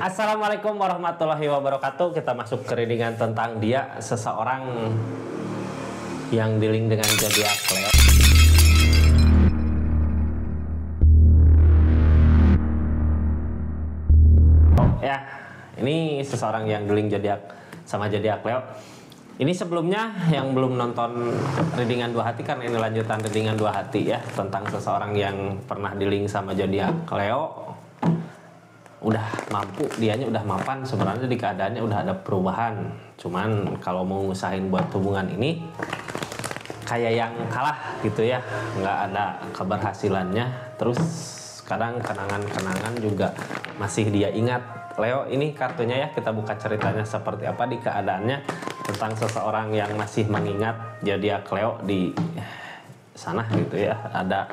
Assalamualaikum warahmatullahi wabarakatuh. Kita masuk ke readingan tentang dia, seseorang yang dealing dengan zodiak Leo. Ya, ini seseorang yang dealing zodiak sama zodiak Leo. Ini sebelumnya yang belum nonton readingan dua hati, karena ini lanjutan readingan dua hati ya, tentang seseorang yang pernah dealing sama zodiak Leo. Udah mampu, dianya udah mapan, sebenarnya di keadaannya udah ada perubahan. Cuman kalau mau ngusahain buat hubungan ini kayak yang kalah gitu ya, nggak ada keberhasilannya. Terus kadang kenangan-kenangan juga masih dia ingat. Leo ini kartunya ya, kita buka ceritanya seperti apa di keadaannya tentang seseorang yang masih mengingat zodiak Leo di sana gitu ya, ada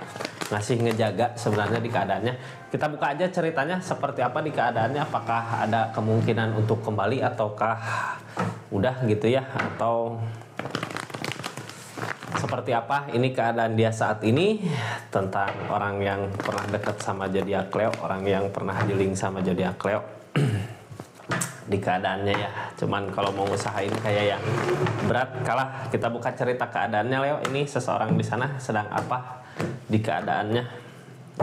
masih ngejaga sebenarnya di keadaannya. Kita buka aja ceritanya seperti apa di keadaannya, apakah ada kemungkinan untuk kembali ataukah udah gitu ya, atau seperti apa ini keadaan dia saat ini, tentang orang yang pernah dekat sama zodiak Leo, orang yang pernah dealing sama zodiak Leo di keadaannya ya. Cuman kalau mau usahain kayak yang berat kalah. Kita buka cerita keadaannya Leo, ini seseorang di sana sedang apa di keadaannya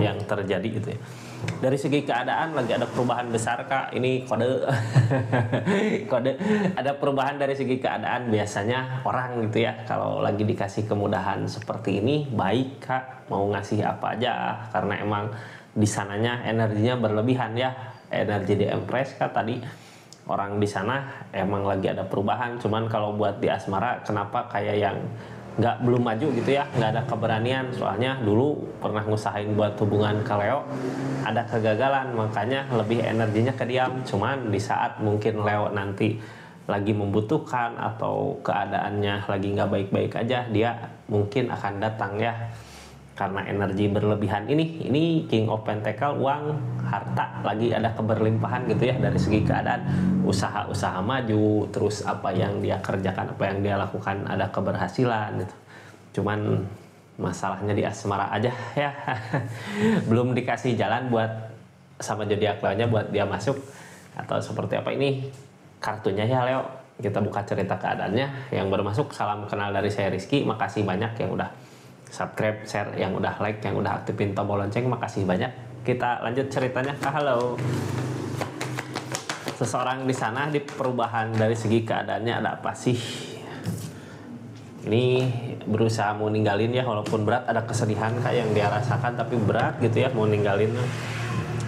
yang terjadi gitu ya. Dari segi keadaan lagi ada perubahan besar Kak, ini kode kode ada perubahan dari segi keadaan. Biasanya orang gitu ya kalau lagi dikasih kemudahan seperti ini baik Kak, mau ngasih apa aja, karena emang di sananya energinya berlebihan ya, energi di Empress Kak tadi. Orang di sana emang lagi ada perubahan. Cuman kalau buat di asmara kenapa kayak yang belum maju gitu ya, nggak ada keberanian. Soalnya dulu pernah ngusahain buat hubungan ke Leo, ada kegagalan, makanya lebih energinya ke diam. Cuman di saat mungkin Leo nanti lagi membutuhkan atau keadaannya lagi nggak baik-baik aja, dia mungkin akan datang ya. Karena energi berlebihan ini King of Pentacle, uang, harta, lagi ada keberlimpahan gitu ya. Dari segi keadaan usaha-usaha maju, terus apa yang dia kerjakan, apa yang dia lakukan ada keberhasilan gitu. Cuman masalahnya di asmara aja ya. Belum dikasih jalan buat sama zodiak Leo-nya buat dia masuk atau seperti apa. Ini kartunya ya Leo. Kita buka cerita keadaannya. Yang baru masuk, salam kenal dari saya Rizky. Makasih banyak yang udah subscribe, share, yang udah like, yang udah aktifin tombol lonceng, makasih banyak. Kita lanjut ceritanya. Halo. Seseorang di sana di perubahan dari segi keadaannya ada apa sih? Ini berusaha mau ninggalin ya, walaupun berat, ada kesedihan kayak yang dia rasakan tapi berat gitu ya mau ninggalin.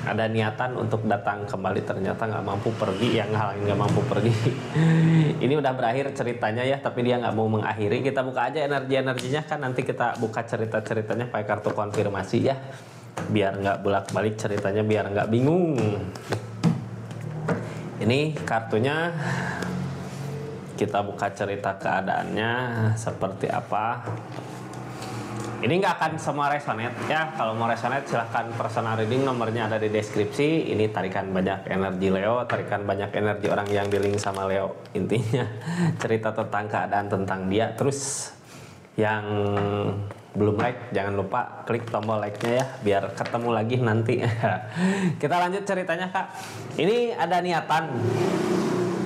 Ada niatan untuk datang kembali, ternyata nggak mampu pergi, yang halangin nggak mampu pergi. Ini udah berakhir ceritanya ya, tapi dia nggak mau mengakhiri. Kita buka aja energinya kan, nanti kita buka cerita-ceritanya pakai kartu konfirmasi ya, biar nggak bolak-balik ceritanya, biar nggak bingung. Ini kartunya, kita buka cerita keadaannya seperti apa. Ini nggak akan semua resonate ya. Kalau mau resonate silahkan personal reading, nomornya ada di deskripsi. Ini tarikan banyak energi Leo, tarikan banyak energi orang yang dealing sama Leo. Intinya cerita tentang keadaan tentang dia. Terus yang belum like jangan lupa klik tombol like-nya ya, biar ketemu lagi nanti. Kita lanjut ceritanya Kak. Ini ada niatan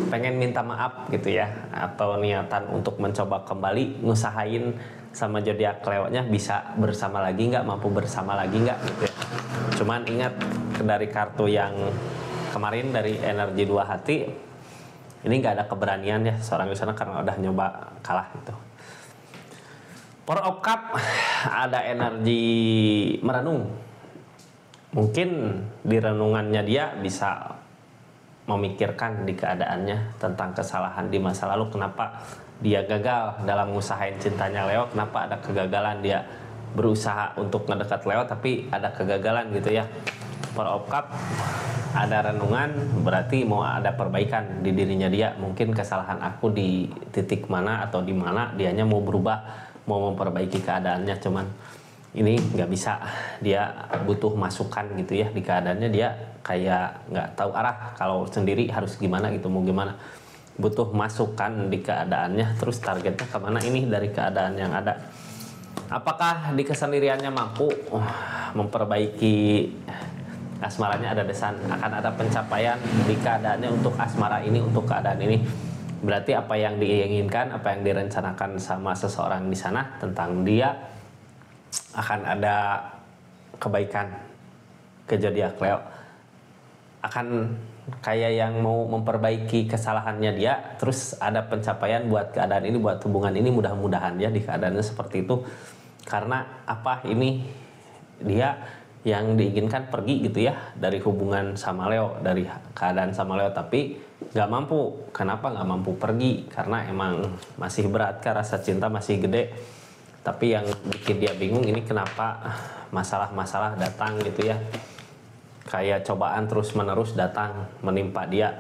pengen minta maaf gitu ya, atau niatan untuk mencoba kembali ngusahain sama zodiak Leo-nya bisa bersama lagi nggak, mampu bersama lagi nggak gitu ya. Cuman ingat dari kartu yang kemarin dari energi dua hati, ini nggak ada keberanian ya seorang di sana karena udah nyoba kalah gitu. Four of Cup, ada energi merenung. Mungkin di renungannya dia bisa memikirkan di keadaannya tentang kesalahan di masa lalu, kenapa dia gagal dalam ngusahain cintanya Leo, kenapa ada kegagalan, dia berusaha untuk ngedekat Leo tapi ada kegagalan gitu ya. Four of Cup, ada renungan, berarti mau ada perbaikan di dirinya dia. Mungkin kesalahan aku di titik mana atau di mana, dianya mau berubah, mau memperbaiki keadaannya. Cuman ini nggak bisa, dia butuh masukan gitu ya. Di keadaannya dia kayak nggak tahu arah, kalau sendiri harus gimana gitu, mau gimana, butuh masukan di keadaannya. Terus targetnya kemana ini dari keadaan yang ada? Apakah di kesendiriannya mampu memperbaiki asmaranya ada desan, akan ada pencapaian di keadaannya untuk asmara ini, untuk keadaan ini. Berarti apa yang diinginkan, apa yang direncanakan sama seseorang di sana tentang dia akan ada kebaikan ke zodiak Leo. Akan kayak yang mau memperbaiki kesalahannya dia, terus ada pencapaian buat keadaan ini, buat hubungan ini, mudah-mudahan ya di keadaannya seperti itu. Karena apa, ini dia yang diinginkan pergi gitu ya dari hubungan sama Leo, dari keadaan sama Leo, tapi nggak mampu. Kenapa nggak mampu pergi? Karena emang masih berat, kan rasa cinta masih gede. Tapi yang bikin dia bingung ini kenapa masalah-masalah datang gitu ya, kayak cobaan terus menerus datang menimpa dia,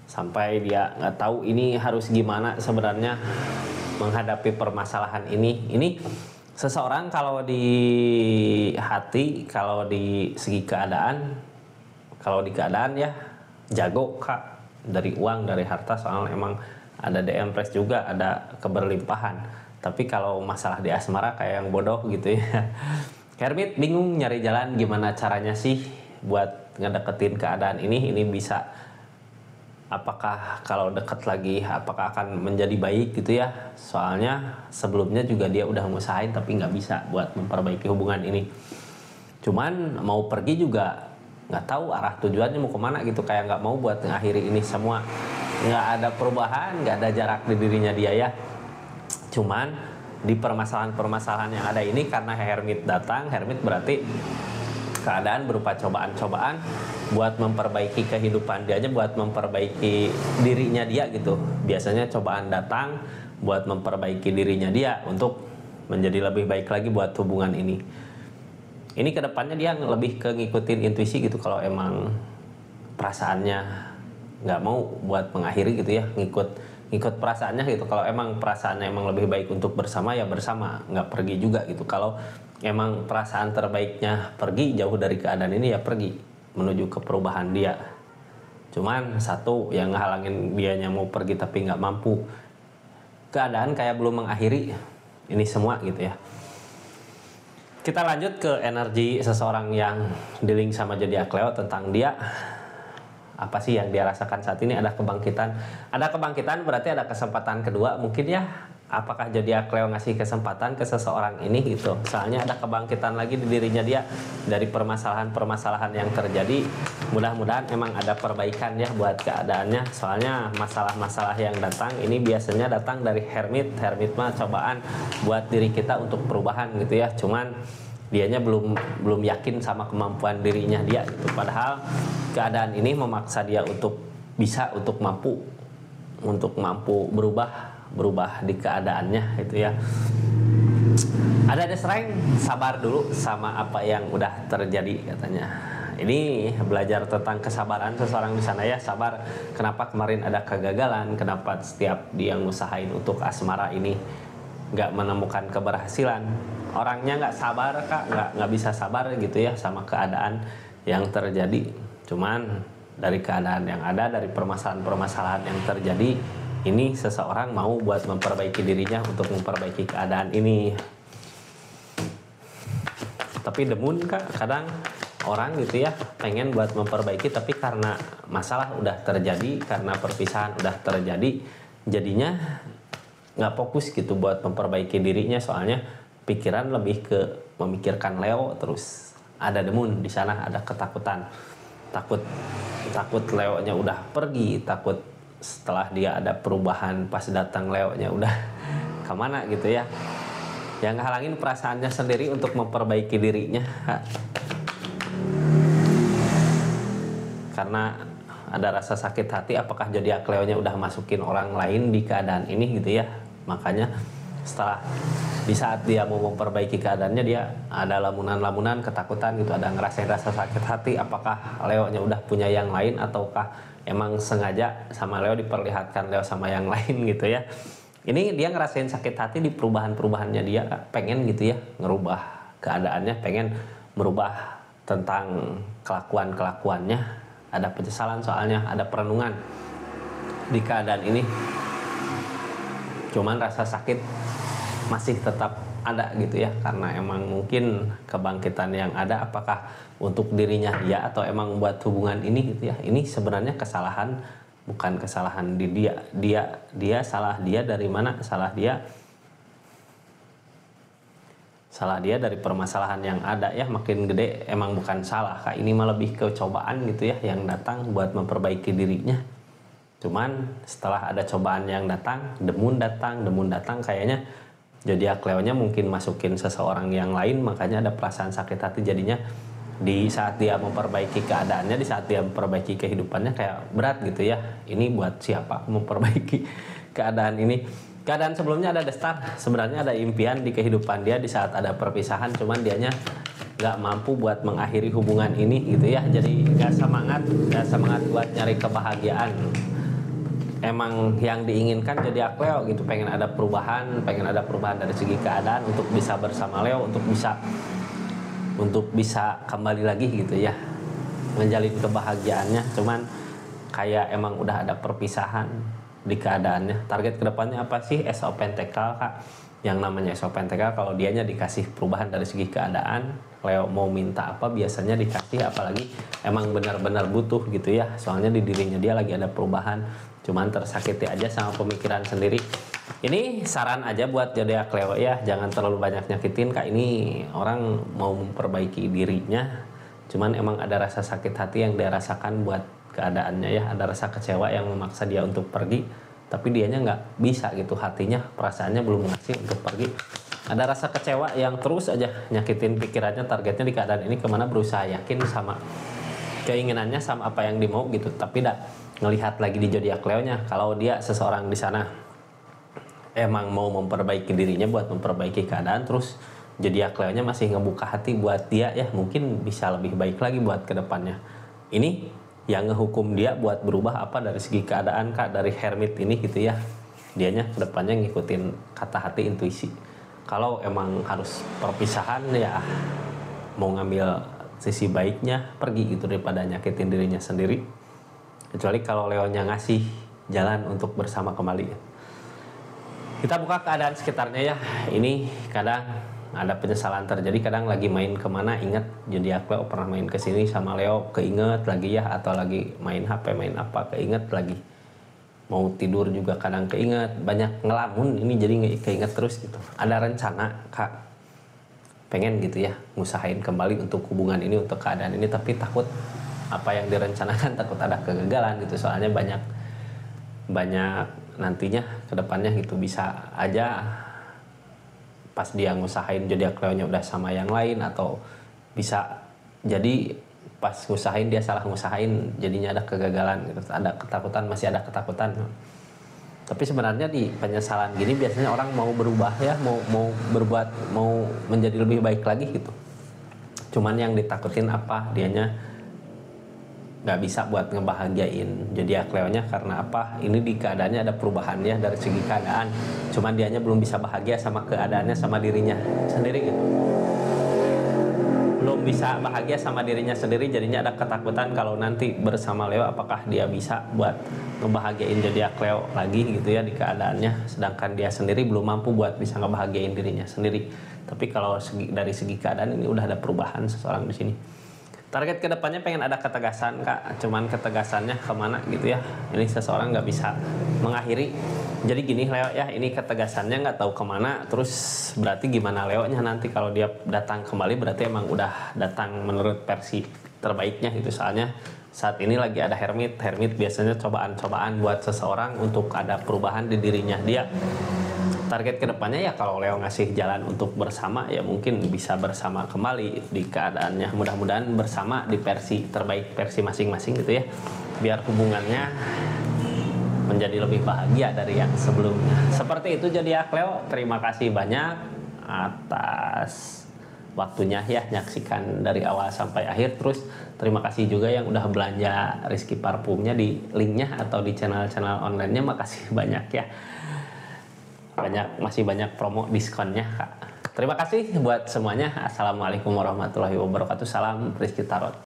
sampai dia nggak tahu ini harus gimana sebenarnya menghadapi permasalahan ini. Ini seseorang kalau di hati, kalau di segi keadaan, kalau di keadaan ya jago kak, dari uang, dari harta, soalnya emang ada DM Press juga, ada keberlimpahan. Tapi kalau masalah di asmara kayak yang bodoh gitu ya. Hermit bingung nyari jalan gimana caranya sih buat ngedeketin keadaan ini bisa, apakah kalau deket lagi apakah akan menjadi baik gitu ya. Soalnya sebelumnya juga dia udah ngusahain tapi nggak bisa buat memperbaiki hubungan ini. Cuman mau pergi juga nggak tahu arah tujuannya mau kemana gitu, kayak nggak mau buat mengakhiri ini semua. Nggak ada perubahan, nggak ada jarak di dirinya dia ya. Cuman di permasalahan-permasalahan yang ada ini, karena Hermit datang, Hermit berarti keadaan berupa cobaan-cobaan buat memperbaiki kehidupan dia aja, buat memperbaiki dirinya dia gitu. Biasanya cobaan datang buat memperbaiki dirinya dia untuk menjadi lebih baik lagi buat hubungan ini. Ini kedepannya dia lebih ke ngikutin intuisi gitu, kalau emang perasaannya nggak mau buat mengakhiri gitu ya, ngikut perasaannya gitu. Kalau emang perasaannya emang lebih baik untuk bersama ya bersama, nggak pergi juga gitu. Kalau emang perasaan terbaiknya pergi jauh dari keadaan ini ya pergi menuju ke perubahan dia. Cuman satu yang ngehalangin dianya mau pergi tapi nggak mampu, keadaan kayak belum mengakhiri ini semua gitu ya. Kita lanjut ke energi seseorang yang dealing sama zodiak Leo, tentang dia. Apa sih yang dia rasakan saat ini? Ada kebangkitan. Ada kebangkitan berarti ada kesempatan kedua mungkin ya. Apakah zodiak Leo ngasih kesempatan ke seseorang ini gitu. Soalnya ada kebangkitan lagi di dirinya dia dari permasalahan-permasalahan yang terjadi. Mudah-mudahan emang ada perbaikan ya buat keadaannya. Soalnya masalah-masalah yang datang ini biasanya datang dari Hermit. Hermit mah cobaan buat diri kita untuk perubahan gitu ya. Cuman dianya belum yakin sama kemampuan dirinya dia gitu. Padahal keadaan ini memaksa dia untuk bisa, untuk mampu berubah di keadaannya gitu ya. Ada strength, sabar dulu sama apa yang udah terjadi katanya. Ini belajar tentang kesabaran seseorang di sana ya, sabar. Kenapa kemarin ada kegagalan? Kenapa setiap dia ngusahain untuk asmara ini nggak menemukan keberhasilan? Orangnya nggak sabar kak, nggak bisa sabar gitu ya sama keadaan yang terjadi. Cuman dari keadaan yang ada, dari permasalahan-permasalahan yang terjadi, ini seseorang mau buat memperbaiki dirinya untuk memperbaiki keadaan ini. Tapi demun kak, kadang orang gitu ya pengen buat memperbaiki, tapi karena masalah udah terjadi, karena perpisahan udah terjadi, jadinya nggak fokus gitu buat memperbaiki dirinya. Soalnya pikiran lebih ke memikirkan Leo terus. Ada demun di sana, ada ketakutan, takut Leo-nya udah pergi, takut setelah dia ada perubahan pas datang Leo-nya udah kemana gitu ya. Yang ngehalangin perasaannya sendiri untuk memperbaiki dirinya. Karena ada rasa sakit hati, apakah zodiak Leo-nya udah masukin orang lain di keadaan ini gitu ya. Makanya setelah di saat dia mau memperbaiki keadaannya, dia ada lamunan-lamunan ketakutan gitu, ada ngerasain rasa sakit hati. Apakah Leo-nya udah punya yang lain, ataukah emang sengaja sama Leo diperlihatkan Leo sama yang lain gitu ya. Ini dia ngerasain sakit hati di perubahan-perubahannya dia, pengen gitu ya ngerubah keadaannya, pengen merubah tentang kelakuan-kelakuannya. Ada penyesalan soalnya, ada perenungan di keadaan ini. Cuman rasa sakit masih tetap ada gitu ya, karena emang mungkin kebangkitan yang ada apakah untuk dirinya dia atau emang buat hubungan ini gitu ya. Ini sebenarnya kesalahan, bukan kesalahan di dia salah dia dari mana? Salah dia dari permasalahan yang ada ya, makin gede emang bukan salah Kak, ini mah lebih ke cobaan gitu ya yang datang buat memperbaiki dirinya. Cuman setelah ada cobaan yang datang, demun datang kayaknya zodiak Leo-nya mungkin masukin seseorang yang lain, makanya ada perasaan sakit hati jadinya di saat dia memperbaiki keadaannya, di saat dia memperbaiki kehidupannya kayak berat gitu ya. Ini buat siapa memperbaiki keadaan ini? Keadaan sebelumnya ada destar, sebenarnya ada impian di kehidupan dia di saat ada perpisahan, cuman dianya nggak mampu buat mengakhiri hubungan ini gitu ya. Jadi nggak semangat buat nyari kebahagiaan. Emang yang diinginkan jadi Leo gitu, pengen ada perubahan dari segi keadaan untuk bisa bersama Leo, untuk bisa kembali lagi gitu ya, menjalin kebahagiaannya. Cuman kayak emang udah ada perpisahan di keadaannya. Target kedepannya apa sih? Ace of Pentacle Kak. Yang namanya Ace of Pentacle, kalau dianya dikasih perubahan dari segi keadaan, Leo mau minta apa biasanya dikasih, apalagi emang benar-benar butuh gitu ya. Soalnya di dirinya dia lagi ada perubahan, cuman tersakiti aja sama pemikiran sendiri. Ini saran aja buat zodiak Leo ya, jangan terlalu banyak nyakitin Kak. Ini orang mau memperbaiki dirinya, cuman emang ada rasa sakit hati yang dia rasakan buat keadaannya ya, ada rasa kecewa yang memaksa dia untuk pergi, tapi dianya nggak bisa gitu, hatinya perasaannya belum ngasih untuk pergi. Ada rasa kecewa yang terus aja nyakitin pikirannya, targetnya di keadaan ini kemana, berusaha yakin sama keinginannya sama apa yang dimau gitu, tapi tidak ngelihat lagi di zodiak Leo-nya kalau dia seseorang di sana emang mau memperbaiki dirinya buat memperbaiki keadaan, terus zodiak Leo-nya masih ngebuka hati buat dia ya, mungkin bisa lebih baik lagi buat kedepannya. Ini yang ngehukum dia buat berubah apa dari segi keadaan Kak, dari Hermit ini gitu ya, dianya kedepannya ngikutin kata hati, intuisi. Kalau emang harus perpisahan ya mau ngambil sisi baiknya, pergi gitu daripada nyakitin dirinya sendiri. Kecuali kalau Leo-nya ngasih jalan untuk bersama kembali. Kita buka keadaan sekitarnya ya. Ini kadang ada penyesalan terjadi, kadang lagi main kemana ingat zodiak Leo pernah main ke sini sama Leo, keinget lagi ya, atau lagi main HP, main apa, keinget lagi. Mau tidur juga kadang keinget, banyak ngelamun ini jadi keinget terus gitu. Ada rencana Kak, pengen gitu ya ngusahain kembali untuk hubungan ini, untuk keadaan ini, tapi takut apa yang direncanakan, takut ada kegagalan gitu. Soalnya banyak nantinya kedepannya gitu, bisa aja pas dia ngusahain zodiak Leo-nya udah sama yang lain, atau bisa jadi pas ngusahain dia salah ngusahain jadinya ada kegagalan gitu, ada ketakutan, masih ada ketakutan. Tapi sebenarnya di penyesalan gini biasanya orang mau berubah ya, mau berbuat, mau menjadi lebih baik lagi gitu. Cuman yang ditakutin apa, dianya nggak bisa buat ngebahagiain zodiak Leo-nya karena apa? Ini di keadaannya ada perubahan ya dari segi keadaan. Cuman dianya belum bisa bahagia sama keadaannya, sama dirinya sendiri gitu. Belum bisa bahagia sama dirinya sendiri, jadinya ada ketakutan kalau nanti bersama Leo apakah dia bisa buat ngebahagiain zodiak Leo lagi gitu ya di keadaannya, sedangkan dia sendiri belum mampu buat bisa ngebahagiain dirinya sendiri. Tapi kalau dari segi keadaan ini udah ada perubahan seseorang di sini. Target kedepannya pengen ada ketegasan Kak, cuman ketegasannya kemana gitu ya. Ini seseorang nggak bisa mengakhiri. Jadi gini Leo ya, ini ketegasannya nggak tahu kemana. Terus berarti gimana Leo-nya nanti kalau dia datang kembali, berarti emang udah datang menurut versi terbaiknya gitu. Soalnya saat ini lagi ada Hermit biasanya cobaan-cobaan buat seseorang untuk ada perubahan di dirinya dia. Target kedepannya ya kalau Leo ngasih jalan untuk bersama ya mungkin bisa bersama kembali di keadaannya, mudah-mudahan bersama di versi terbaik, versi masing-masing gitu ya, biar hubungannya menjadi lebih bahagia dari yang sebelumnya. Seperti itu zodiak Leo. Terima kasih banyak atas waktunya ya, nyaksikan dari awal sampai akhir. Terus terima kasih juga yang udah belanja Rizky Parfumnya di linknya atau di channel-channel online-nya, makasih banyak ya. Masih banyak promo diskonnya Kak. Terima kasih buat semuanya. Assalamualaikum warahmatullahi wabarakatuh. Salam Rizky Tarot.